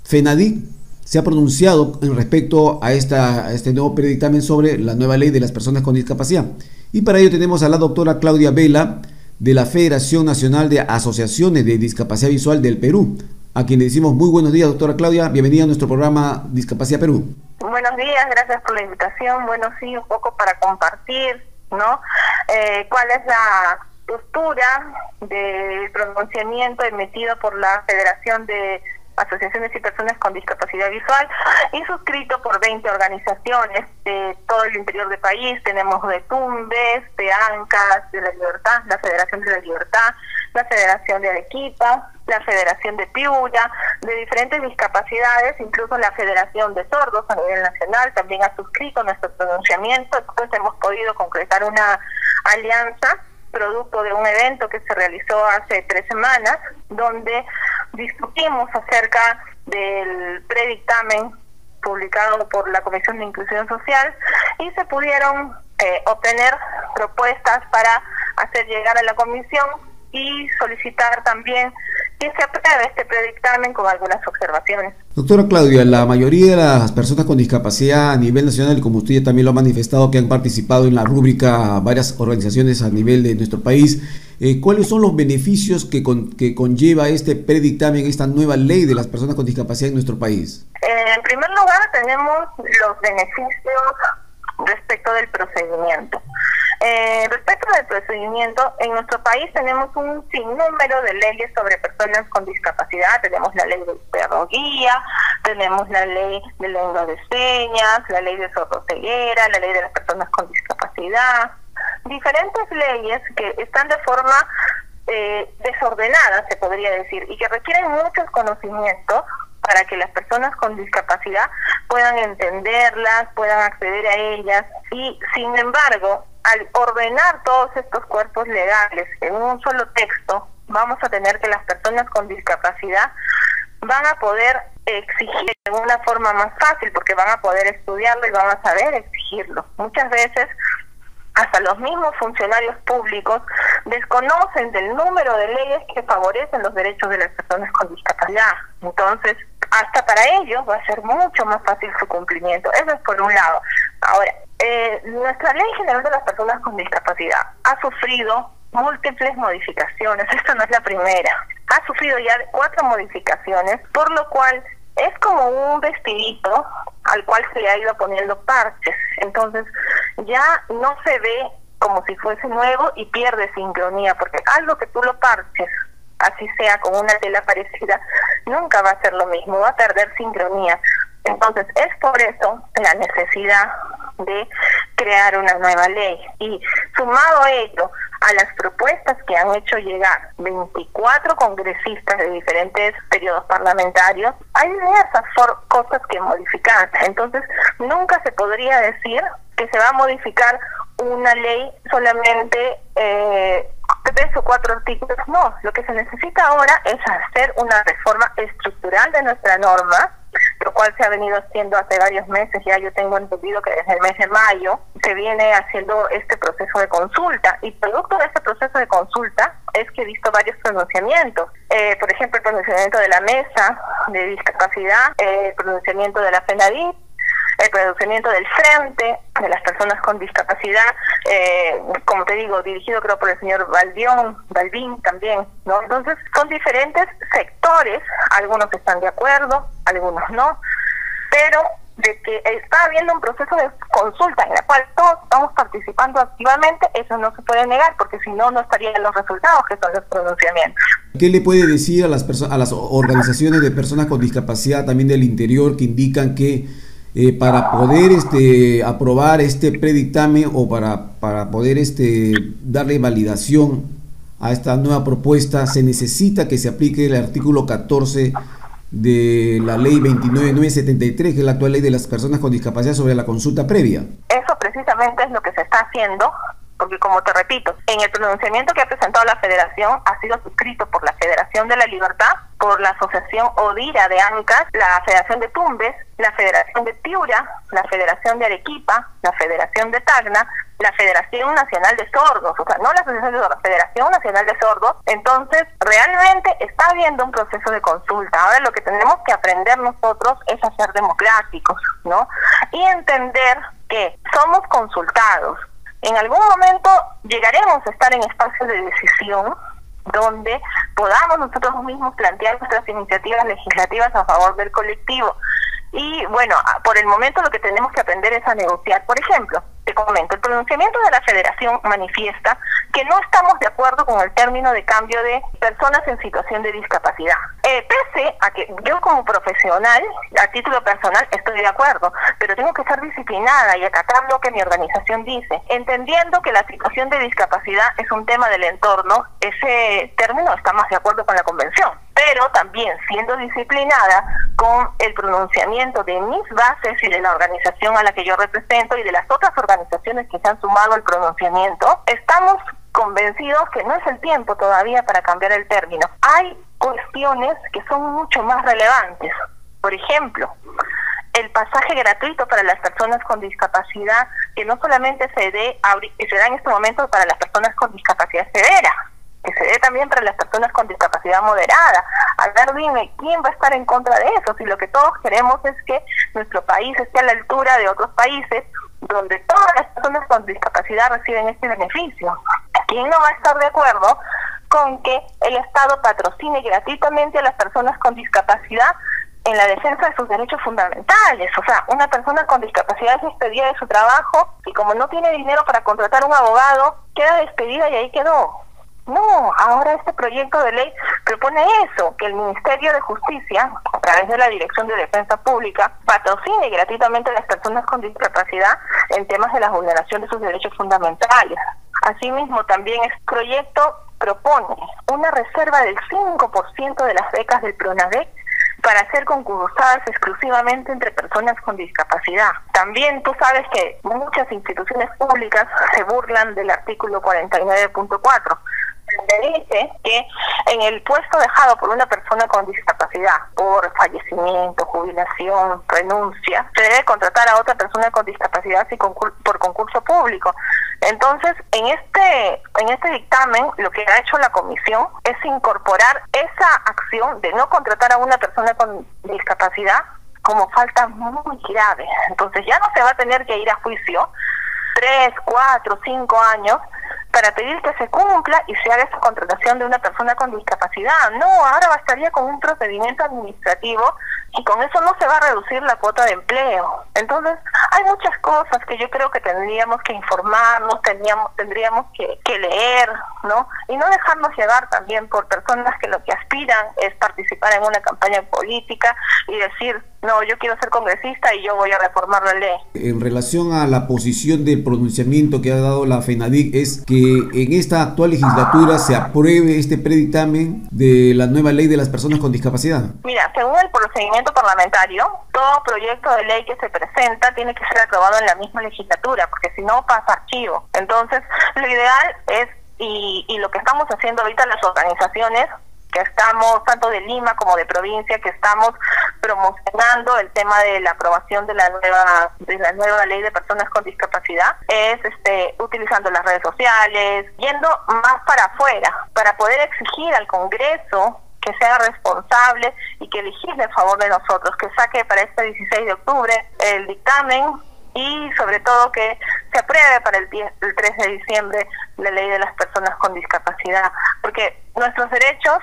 FENADIC se ha pronunciado en respecto a este nuevo predictamen sobre la nueva ley de las personas con discapacidad. Y para ello tenemos a la doctora Claudia Vela, de la Federación Nacional de Asociaciones de Discapacidad Visual del Perú, a quien le decimos muy buenos días, doctora Claudia, bienvenida a nuestro programa Discapacidad Perú. Buenos días, gracias por la invitación. Bueno, sí, un poco para compartir, ¿no? ¿Cuál es la postura del pronunciamiento emitido por la Federación de Asociaciones y Personas con Discapacidad Visual y suscrito por 20 organizaciones de todo el interior del país? Tenemos de Tumbes, de ANCAS, de La Libertad, la Federación de la Libertad, la Federación de Arequipa, la Federación de Piura, de diferentes discapacidades, incluso la Federación de Sordos a nivel nacional también ha suscrito nuestro pronunciamiento. Entonces hemos podido concretar una alianza producto de un evento que se realizó hace 3 semanas, donde discutimos acerca del predictamen publicado por la Comisión de Inclusión Social y se pudieron obtener propuestas para hacer llegar a la comisión y solicitar también que se apruebe este predictamen con algunas observaciones. Doctora Claudia, la mayoría de las personas con discapacidad a nivel nacional, y como usted ya también lo ha manifestado, que han participado en la rúbrica varias organizaciones a nivel de nuestro país, ¿cuáles son los beneficios que conlleva este predictamen, esta nueva ley de las personas con discapacidad en nuestro país? En primer lugar, tenemos los beneficios respecto del procedimiento. Respecto del procedimiento, en nuestro país tenemos un sinnúmero de leyes sobre personas con discapacidad. Tenemos la ley del perro guía, tenemos la ley de lengua de señas, la ley de sordoceguera, la ley de las personas con discapacidad. Diferentes leyes que están de forma desordenada, se podría decir, y que requieren muchos conocimientos para que las personas con discapacidad puedan entenderlas, puedan acceder a ellas. Y sin embargo, al ordenar todos estos cuerpos legales en un solo texto, vamos a tener que las personas con discapacidad van a poder exigir de una forma más fácil, porque van a poder estudiarlo y van a saber exigirlo. Muchas veces hasta los mismos funcionarios públicos desconocen del número de leyes que favorecen los derechos de las personas con discapacidad. Entonces, hasta para ellos va a ser mucho más fácil su cumplimiento. Eso es por un lado. Ahora, nuestra Ley General de las Personas con Discapacidad ha sufrido múltiples modificaciones. Esta no es la primera. Ha sufrido ya 4 modificaciones, por lo cual es como un vestidito al cual se le ha ido poniendo parches. Entonces, ya no se ve como si fuese nuevo y pierde sincronía, porque algo que tú lo parches, así sea con una tela parecida, nunca va a ser lo mismo, va a perder sincronía. Entonces, es por eso la necesidad de crear una nueva ley. Y sumado a ello, a las propuestas que han hecho llegar 24 congresistas de diferentes periodos parlamentarios, hay diversas cosas que modificar. Entonces, nunca se podría decir que se va a modificar una ley solamente 3 o 4 artículos. No, lo que se necesita ahora es hacer una reforma estructural de nuestra norma, lo cual se ha venido haciendo hace varios meses. Ya yo tengo entendido que desde el mes de mayo se viene haciendo este proceso de consulta, y producto de este proceso de consulta es que he visto varios pronunciamientos. Por ejemplo, el pronunciamiento de la Mesa de Discapacidad, el pronunciamiento de la FENADIC, el pronunciamiento del Frente de las Personas con Discapacidad, como te digo, dirigido creo por el señor Balbín también, ¿no? Entonces, son diferentes sectores, algunos están de acuerdo, algunos no, pero de que está habiendo un proceso de consulta en la cual todos estamos participando activamente, eso no se puede negar, porque si no, no estarían los resultados que son los pronunciamientos. ¿Qué le puede decir a las organizaciones de personas con discapacidad también del interior que indican que para poder aprobar este predictamen o para poder darle validación a esta nueva propuesta se necesita que se aplique el artículo 14 de la ley 29973, que es la actual ley de las personas con discapacidad sobre la consulta previa? Eso precisamente es lo que se está haciendo porque como te repito, en el pronunciamiento que ha presentado la Federación ha sido suscrito por la Federación de la Libertad, por la Asociación Odira de Ancas, la Federación de Tumbes, la Federación de Piura, la Federación de Arequipa, la Federación de Tacna, la Federación Nacional de Sordos, o sea, no la Asociación de Sordos, Federación Nacional de Sordos. Entonces, realmente está habiendo un proceso de consulta. Ahora lo que tenemos que aprender nosotros es a ser democráticos, ¿no? Y entender que somos consultados. En algún momento llegaremos a estar en espacios de decisión donde podamos nosotros mismos plantear nuestras iniciativas legislativas a favor del colectivo. Y bueno, por el momento lo que tenemos que aprender es a negociar. Por ejemplo, te comento, el pronunciamiento de la Federación manifiesta que no estamos de acuerdo con el término de cambio de personas en situación de discapacidad. Pese a que yo como profesional, a título personal, estoy de acuerdo, pero tengo que ser disciplinada y acatar lo que mi organización dice. Entendiendo que la situación de discapacidad es un tema del entorno, ese término está más de acuerdo con la Convención. Pero también siendo disciplinada con el pronunciamiento de mis bases y de la organización a la que yo represento y de las otras organizaciones que se han sumado al pronunciamiento, estamos convencidos que no es el tiempo todavía para cambiar el término. Hay cuestiones que son mucho más relevantes. Por ejemplo, el pasaje gratuito para las personas con discapacidad, que no solamente se da en este momento para las personas con discapacidad severa, que se dé también para las personas con discapacidad moderada. A ver, dime, ¿quién va a estar en contra de eso? Si lo que todos queremos es que nuestro país esté a la altura de otros países donde todas las personas con discapacidad reciben este beneficio. ¿Quién no va a estar de acuerdo con que el Estado patrocine gratuitamente a las personas con discapacidad en la defensa de sus derechos fundamentales? O sea, una persona con discapacidad es despedida de su trabajo y como no tiene dinero para contratar un abogado, queda despedida y ahí quedó. No, ahora este proyecto de ley propone eso, que el Ministerio de Justicia, a través de la Dirección de Defensa Pública, patrocine gratuitamente a las personas con discapacidad en temas de la vulneración de sus derechos fundamentales. Asimismo, también este proyecto propone una reserva del 5% de las becas del PRONAVEC para ser concursadas exclusivamente entre personas con discapacidad. También tú sabes que muchas instituciones públicas se burlan del artículo 49.4. Dice que en el puesto dejado por una persona con discapacidad, por fallecimiento, jubilación, renuncia, se debe contratar a otra persona con discapacidad por concurso público. Entonces, en este dictamen, lo que ha hecho la comisión es incorporar esa acción de no contratar a una persona con discapacidad como falta muy grave. Entonces, ya no se va a tener que ir a juicio 3, 4, 5 años para pedir que se cumpla y se haga esa contratación de una persona con discapacidad. No, ahora bastaría con un procedimiento administrativo y con eso no se va a reducir la cuota de empleo. Entonces, hay muchas cosas que yo creo que tendríamos que informarnos, tendríamos que leer, ¿no? Y no dejarnos llevar también por personas que lo que aspiran es participar en una campaña política y decir, no, yo quiero ser congresista y yo voy a reformar la ley. En relación a la posición del pronunciamiento que ha dado la FENADIC, es que en esta actual legislatura se apruebe este predictamen de la nueva ley de las personas con discapacidad. Mira, según el procedimiento parlamentario, todo proyecto de ley que se presenta tiene que ser aprobado en la misma legislatura, porque si no pasa archivo. Entonces, lo ideal es, y lo que estamos haciendo ahorita las organizaciones, que estamos, tanto de Lima como de provincia, que estamos promocionando el tema de la aprobación de la nueva ley de personas con discapacidad, es utilizando las redes sociales, yendo más para afuera, para poder exigir al Congreso que sea responsable y que legisle a favor de nosotros, que saque para este 16 de octubre el dictamen y sobre todo que se apruebe para el 3 de diciembre la ley de las personas con discapacidad, porque nuestros derechos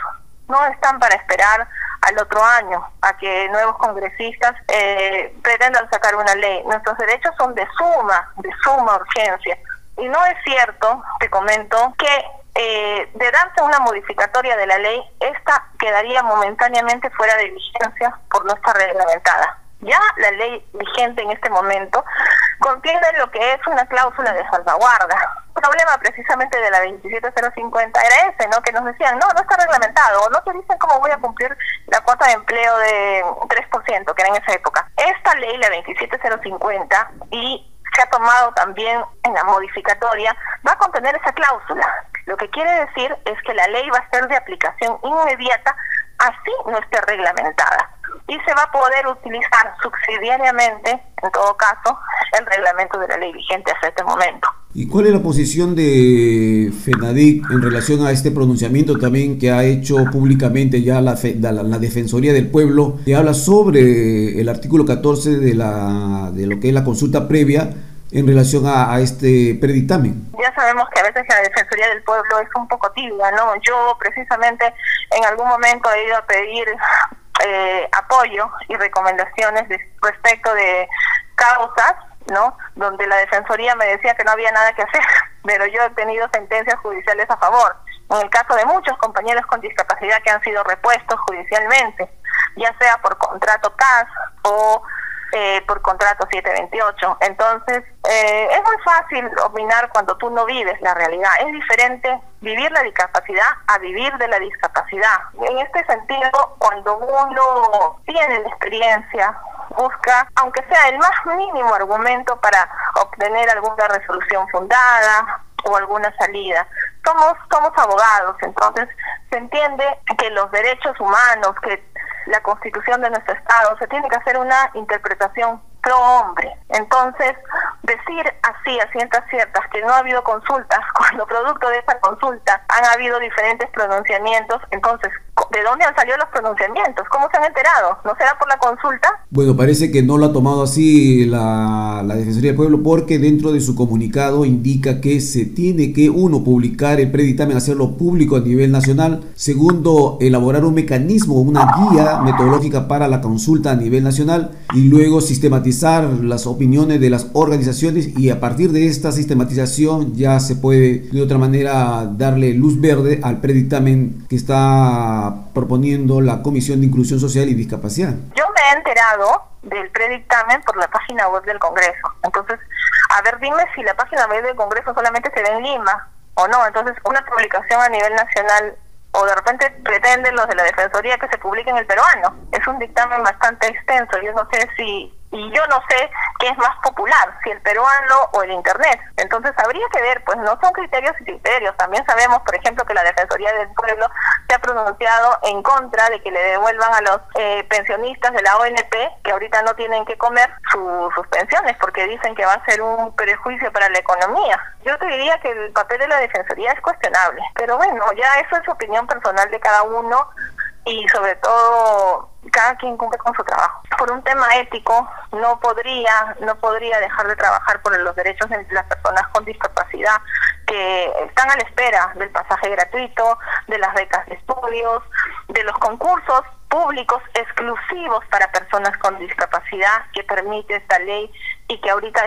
no están para esperar al otro año a que nuevos congresistas pretendan sacar una ley. Nuestros derechos son de suma urgencia. Y no es cierto, te comento, que de darse una modificatoria de la ley, esta quedaría momentáneamente fuera de vigencia por no estar reglamentada. Ya la ley vigente en este momento contiene lo que es una cláusula de salvaguarda. El problema precisamente de la 27050 era ese, ¿no? Que nos decían, no está reglamentado, o no te dicen cómo voy a cumplir la cuota de empleo de 3%, que era en esa época. Esta ley, la 27050, y se ha tomado también en la modificatoria, va a contener esa cláusula. Lo que quiere decir es que la ley va a ser de aplicación inmediata, así no esté reglamentada. Y se va a poder utilizar subsidiariamente, en todo caso, el reglamento de la ley vigente hasta este momento. ¿Y cuál es la posición de FENADIC en relación a este pronunciamiento también que ha hecho públicamente ya la Defensoría del Pueblo, que habla sobre el artículo 14 de lo que es la consulta previa en relación a este predictamen? Ya sabemos que a veces la Defensoría del Pueblo es un poco tibia, ¿no? Yo precisamente en algún momento he ido a pedir apoyo y recomendaciones respecto de causas, ¿no?, donde la Defensoría me decía que no había nada que hacer, pero yo he tenido sentencias judiciales a favor, en el caso de muchos compañeros con discapacidad que han sido repuestos judicialmente, ya sea por contrato CAS o por contrato 728. Entonces, es muy fácil opinar cuando tú no vives la realidad. Es diferente vivir la discapacidad a vivir de la discapacidad. En este sentido, cuando uno tiene la experiencia, busca, aunque sea el más mínimo argumento para obtener alguna resolución fundada o alguna salida. Somos abogados, entonces se entiende que los derechos humanos, que la Constitución de nuestro Estado, se tiene que hacer una interpretación pro hombre. Entonces, decir así a ciencias ciertas que no ha habido consultas, cuando producto de esa consulta han habido diferentes pronunciamientos, entonces, ¿de dónde han salido los pronunciamientos? ¿Cómo se han enterado? ¿No será por la consulta? Bueno, parece que no lo ha tomado así la Defensoría del Pueblo, porque dentro de su comunicado indica que se tiene que, uno, publicar el predictamen, hacerlo público a nivel nacional; segundo, elaborar un mecanismo, una guía metodológica para la consulta a nivel nacional; y luego sistematizar las opiniones de las organizaciones, y a partir de esta sistematización ya se puede de otra manera darle luz verde al predictamen que está proponiendo la Comisión de Inclusión Social y Discapacidad. Yo me he enterado del predictamen por la página web del Congreso. Entonces, a ver, dime si la página web del Congreso solamente se ve en Lima o no. Entonces, una publicación a nivel nacional, o de repente pretenden los de la Defensoría que se publique en el peruano. Es un dictamen bastante extenso. Yo no sé yo no sé qué es más popular, si el peruano o el internet. Entonces habría que ver, pues no son criterios y criterios. También sabemos, por ejemplo, que la Defensoría del Pueblo se ha pronunciado en contra de que le devuelvan a los pensionistas de la ONP, que ahorita no tienen que comer sus pensiones, porque dicen que va a ser un perjuicio para la economía. Yo te diría que el papel de la Defensoría es cuestionable, pero bueno, ya eso es opinión personal de cada uno, y sobre todo cada quien cumple con su trabajo. Por un tema ético no podría dejar de trabajar por los derechos de las personas con discapacidad, que están a la espera del pasaje gratuito, de las becas de estudios, de los concursos públicos exclusivos para personas con discapacidad que permite esta ley, y que ahorita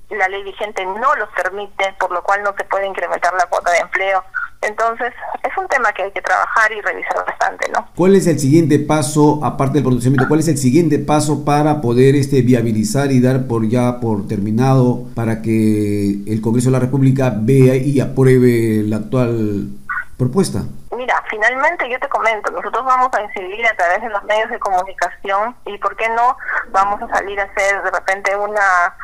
la ley vigente no los permite, por lo cual no se puede incrementar la cuota de empleo. Entonces, es un tema que hay que trabajar y revisar bastante, ¿no? ¿Cuál es el siguiente paso, aparte del pronunciamiento, cuál es el siguiente paso para poder viabilizar y dar por terminado, para que el Congreso de la República vea y apruebe la actual propuesta? Mira, finalmente yo te comento, nosotros vamos a incidir a través de los medios de comunicación, y ¿por qué no vamos a salir a hacer de repente una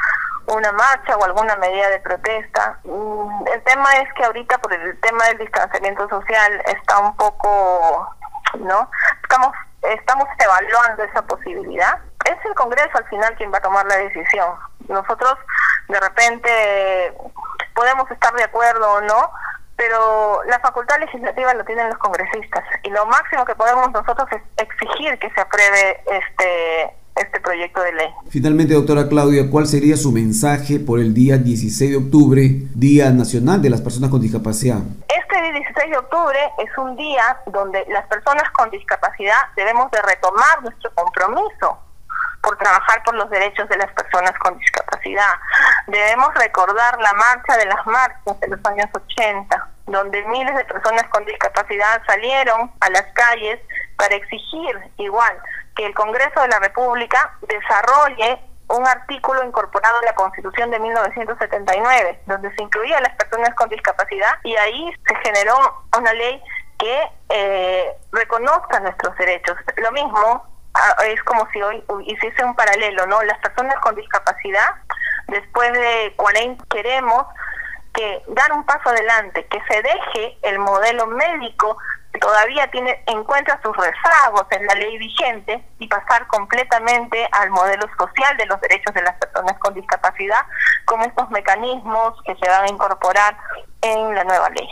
marcha o alguna medida de protesta? El tema es que ahorita, por el tema del distanciamiento social, está un poco, ¿no? Estamos evaluando esa posibilidad. Es el Congreso al final quien va a tomar la decisión. Nosotros de repente podemos estar de acuerdo o no, pero la facultad legislativa lo tienen los congresistas, y lo máximo que podemos nosotros es exigir que se apruebe este proyecto de ley. Finalmente, doctora Claudia, ¿cuál sería su mensaje por el día 16 de octubre, Día Nacional de las Personas con Discapacidad? Este 16 de octubre es un día donde las personas con discapacidad debemos de retomar nuestro compromiso por trabajar por los derechos de las personas con discapacidad. Debemos recordar la marcha de las marchas de los años 80, donde miles de personas con discapacidad salieron a las calles para exigir igual que el Congreso de la República desarrolle un artículo incorporado en la Constitución de 1979, donde se incluía a las personas con discapacidad, y ahí se generó una ley que reconozca nuestros derechos. Lo mismo es como si hoy hiciese un paralelo, ¿no? Las personas con discapacidad después de 40, queremos que dar un paso adelante, que se deje el modelo médico que todavía encuentra sus rezagos en la ley vigente y pasar completamente al modelo social de los derechos de las personas con discapacidad, con estos mecanismos que se van a incorporar en la nueva ley.